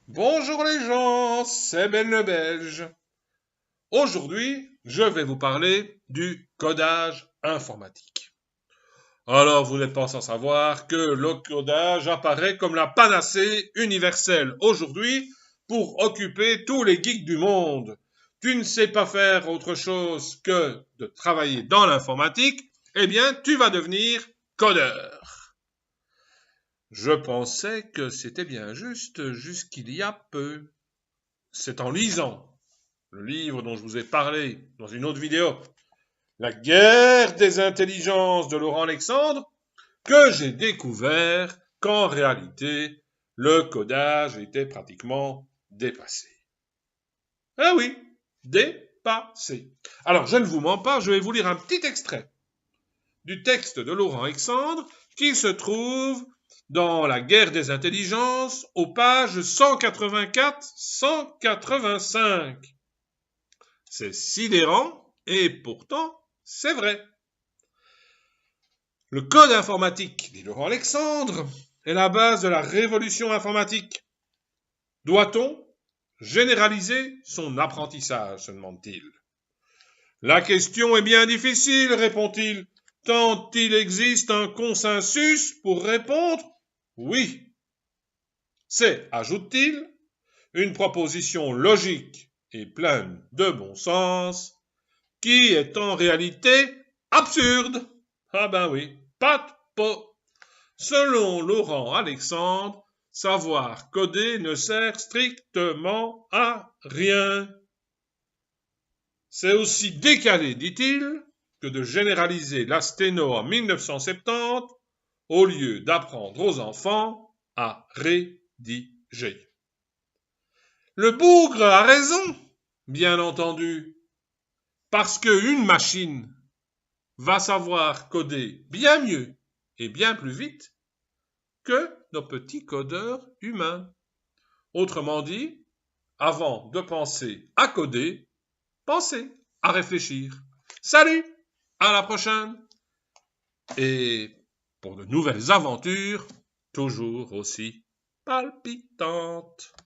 Bonjour les gens, c'est Ben le Belge. Aujourd'hui, je vais vous parler du codage informatique. Alors, vous n'êtes pas sans savoir que le codage apparaît comme la panacée universelle aujourd'hui pour occuper tous les geeks du monde. Tu ne sais pas faire autre chose que de travailler dans l'informatique, eh bien, tu vas devenir codeur. Je pensais que c'était bien juste jusqu'il y a peu. C'est en lisant le livre dont je vous ai parlé dans une autre vidéo, La guerre des intelligences de Laurent Alexandre, que j'ai découvert qu'en réalité, le codage était pratiquement dépassé. Ah oui, dépassé. Alors, je ne vous mens pas, je vais vous lire un petit extrait du texte de Laurent Alexandre qui se trouve dans La guerre des intelligences aux pages 184-185. C'est sidérant et pourtant c'est vrai. Le code informatique, dit Laurent Alexandre, est la base de la révolution informatique. Doit-on généraliser son apprentissage, se demande-t-il. La question est bien difficile, répond-il, tant il existe un consensus pour répondre oui. C'est, ajoute-t-il, une proposition logique et pleine de bon sens qui est en réalité absurde. Ah ben oui, pas de pot. Selon Laurent Alexandre, savoir coder ne sert strictement à rien. C'est aussi décalé, dit-il, que de généraliser la sténo en 1970 au lieu d'apprendre aux enfants à rédiger. Le bougre a raison, bien entendu, parce qu'une machine va savoir coder bien mieux et bien plus vite que nos petits codeurs humains. Autrement dit, avant de penser à coder, pensez à réfléchir. Salut, à la prochaine et pour de nouvelles aventures toujours aussi palpitantes.